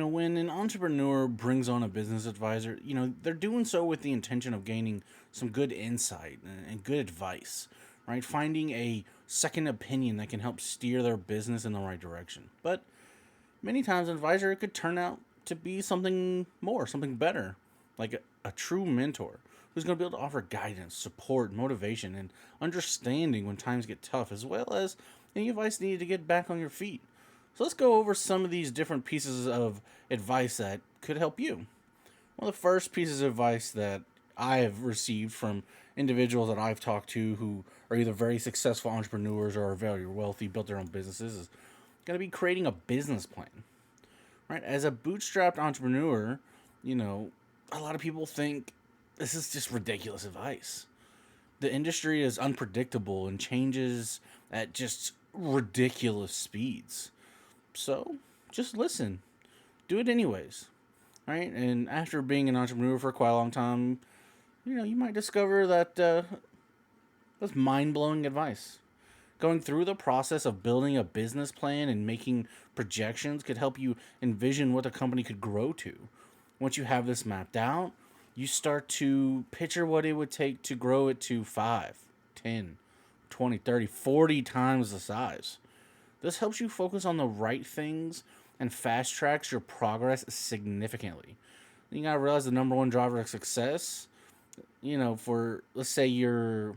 When an entrepreneur brings on a business advisor, they're doing so with the intention of gaining some good insight and good advice, right? Finding a second opinion that can help steer their business in the right direction. But many times, an advisor could turn out to be something more, something better, like a true mentor who's going to be able to offer guidance, support, motivation, and understanding when times get tough, as well as any advice needed to get back on your feet. So let's go over some of these different pieces of advice that could help you. One of the first pieces of advice that I have received from individuals that I've talked to who are either very successful entrepreneurs or are very wealthy, built their own businesses, is going to be creating a business plan. Right? As a bootstrapped entrepreneur, you know, a lot of people think this is just ridiculous advice. The industry is unpredictable and changes at just ridiculous speeds. So just listen, do it anyways, right? And after being an entrepreneur for quite a long time, you might discover that that's mind blowing advice. Going through the process of building a business plan and making projections could help you envision what the company could grow to. Once you have this mapped out, you start to picture what it would take to grow it to 5, 10, 20, 30, 40 times the size. This helps you focus on the right things and fast tracks your progress significantly. You gotta realize the number one driver of success, for let's say you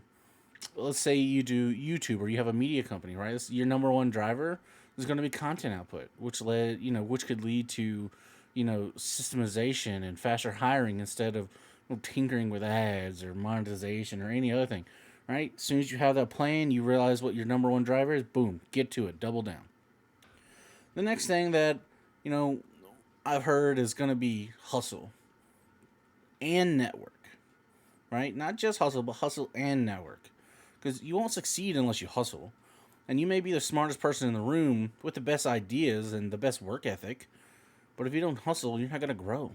do YouTube or you have a media company, right? Your number one driver is going to be content output, which could lead to, systemization and faster hiring instead of tinkering with ads or monetization or any other thing, right? As soon as you have that plan, you realize what your number one driver is. Boom, get to it, double down. The next thing that you know I've heard is going to be hustle and network, right? Not just hustle, but hustle and network. Because you won't succeed unless you hustle. And you may be the smartest person in the room with the best ideas and the best work ethic, but if you don't hustle, you're not going to grow.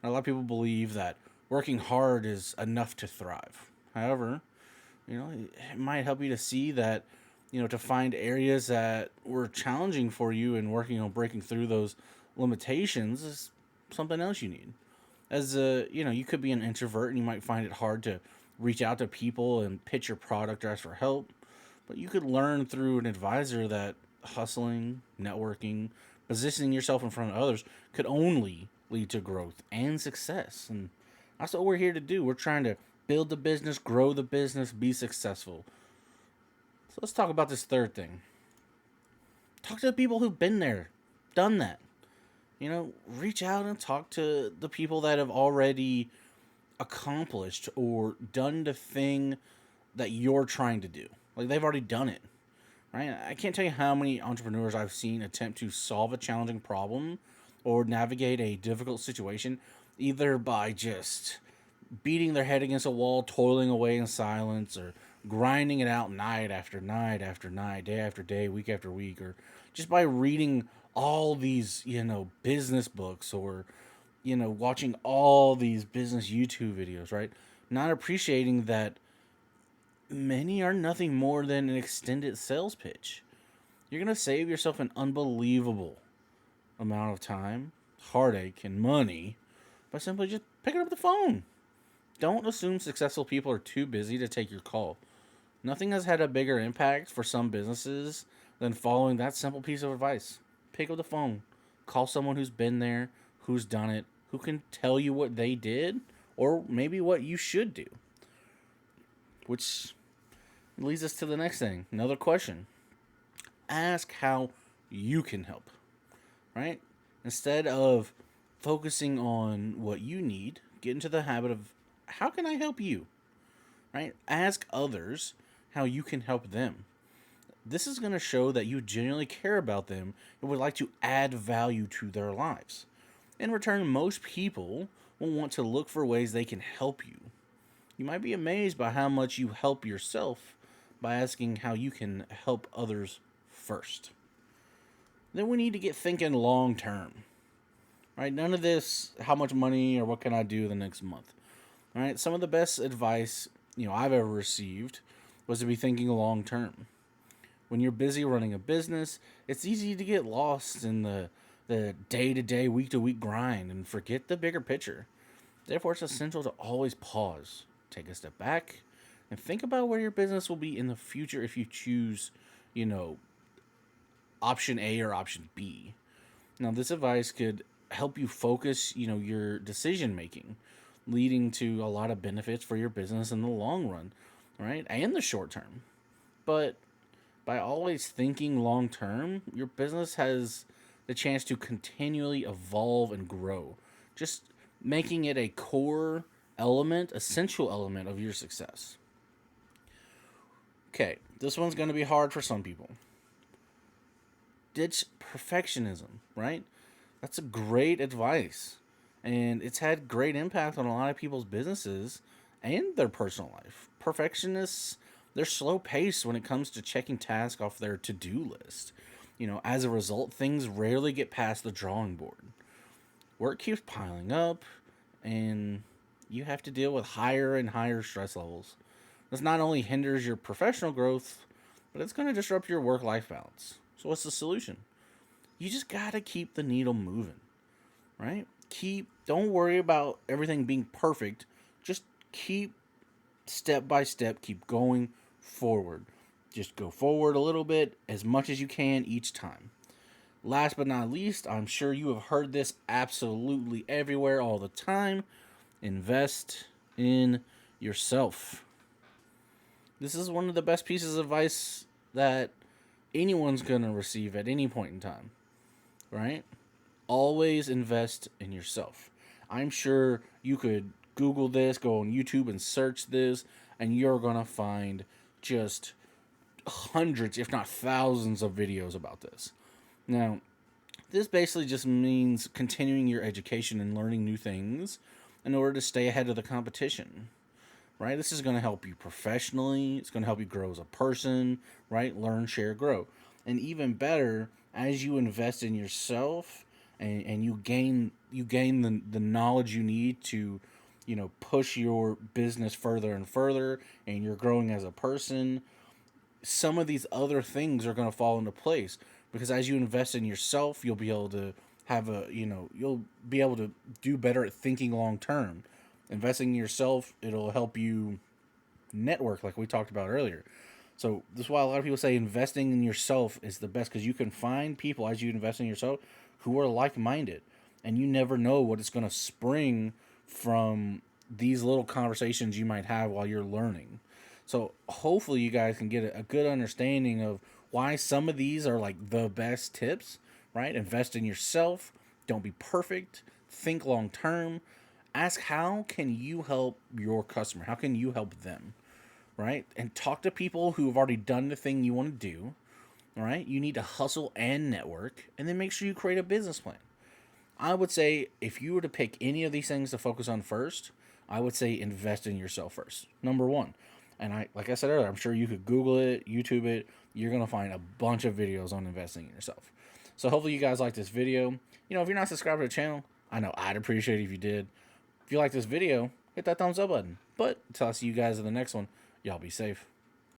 And a lot of people believe that working hard is enough to thrive. However, it might help you to see that, to find areas that were challenging for you and working on breaking through those limitations is something else you need. You could be an introvert and you might find it hard to reach out to people and pitch your product or ask for help, but you could learn through an advisor that hustling, networking, positioning yourself in front of others could only lead to growth and success. And that's what we're here to do. We're trying to build the business, grow the business, be successful. So let's talk about this third thing. Talk to the people who've been there, done that. Reach out and talk to the people that have already accomplished or done the thing that you're trying to do. Like they've already done it, right? I can't tell you how many entrepreneurs I've seen attempt to solve a challenging problem or navigate a difficult situation either by just beating their head against a wall, toiling away in silence, or grinding it out night after night after night, day after day, week after week, or just by reading all these, business books or, watching all these business YouTube videos, right? Not appreciating that many are nothing more than an extended sales pitch. You're going to save yourself an unbelievable amount of time, heartache, and money by simply just picking up the phone. Don't assume successful people are too busy to take your call. Nothing has had a bigger impact for some businesses than following that simple piece of advice. Pick up the phone. Call someone who's been there, who's done it, who can tell you what they did or maybe what you should do. Which leads us to the next thing. Another question. Ask how you can help, right? Instead of focusing on what you need, get into the habit of how can I help you, right? Ask others how you can help them. This is going to show that you genuinely care about them and would like to add value to their lives. In return, most people will want to look for ways they can help you. You might be amazed by how much you help yourself by asking how you can help others first. Then we need to get thinking long term. Right? None of this, how much money or what can I do the next month. All right? Some of the best advice, I've ever received was to be thinking long term. When you're busy running a business, it's easy to get lost in the the day-to-day, week-to-week grind and forget the bigger picture. Therefore, it's essential to always pause, take a step back, and think about where your business will be in the future if you choose, you know, option A or option B. Now, this advice could help you focus, your decision making, leading to a lot of benefits for your business in the long run, right? And the short term. But by always thinking long term, your business has the chance to continually evolve and grow, just making it a core element, essential element of your success. Okay, this one's going to be hard for some people. Ditch perfectionism, right? That's a great advice. And it's had great impact on a lot of people's businesses and their personal life. Perfectionists, they're slow paced when it comes to checking tasks off their to do list. As a result, things rarely get past the drawing board. Work keeps piling up, and you have to deal with higher and higher stress levels. This not only hinders your professional growth, but it's going to disrupt your work life balance. So, what's the solution? You just got to keep the needle moving, right? Don't worry about everything being perfect. Just keep step by step, keep going forward. Just go forward a little bit, as much as you can each time. Last but not least, I'm sure you have heard this absolutely everywhere all the time. Invest in yourself. This is one of the best pieces of advice that anyone's going to receive at any point in time, right? Always invest in yourself. I'm sure you could Google this, go on YouTube and search this, and you're going to find just hundreds, if not thousands, of videos about this. Now, this basically just means continuing your education and learning new things in order to stay ahead of the competition, right? This is going to help you professionally. It's going to help you grow as a person, right? Learn, share, grow. And even better, as you invest in yourself and you gain the knowledge you need to, push your business further and further, and you're growing as a person, some of these other things are going to fall into place. Because as you invest in yourself, you'll be able to you'll be able to do better at thinking long term. Investing in yourself, it'll help you network, like we talked about earlier. So this is why a lot of people say investing in yourself is the best, because you can find people as you invest in yourself who are like-minded, and you never know what is going to spring from these little conversations you might have while you're learning. So hopefully you guys can get a good understanding of why some of these are like the best tips, right? Invest in yourself. Don't be perfect. Think long term. Ask, how can you help your customer? How can you help them, right? And talk to people who have already done the thing you want to do, all right? You need to hustle and network, and then make sure you create a business plan. I would say if you were to pick any of these things to focus on first, I would say invest in yourself first. Number one. And like I said earlier, I'm sure you could Google it, YouTube it. You're going to find a bunch of videos on investing in yourself. So hopefully you guys like this video. If you're not subscribed to the channel, I know I'd appreciate it if you did. If you like this video, hit that thumbs up button. But until I see you guys in the next one, y'all be safe.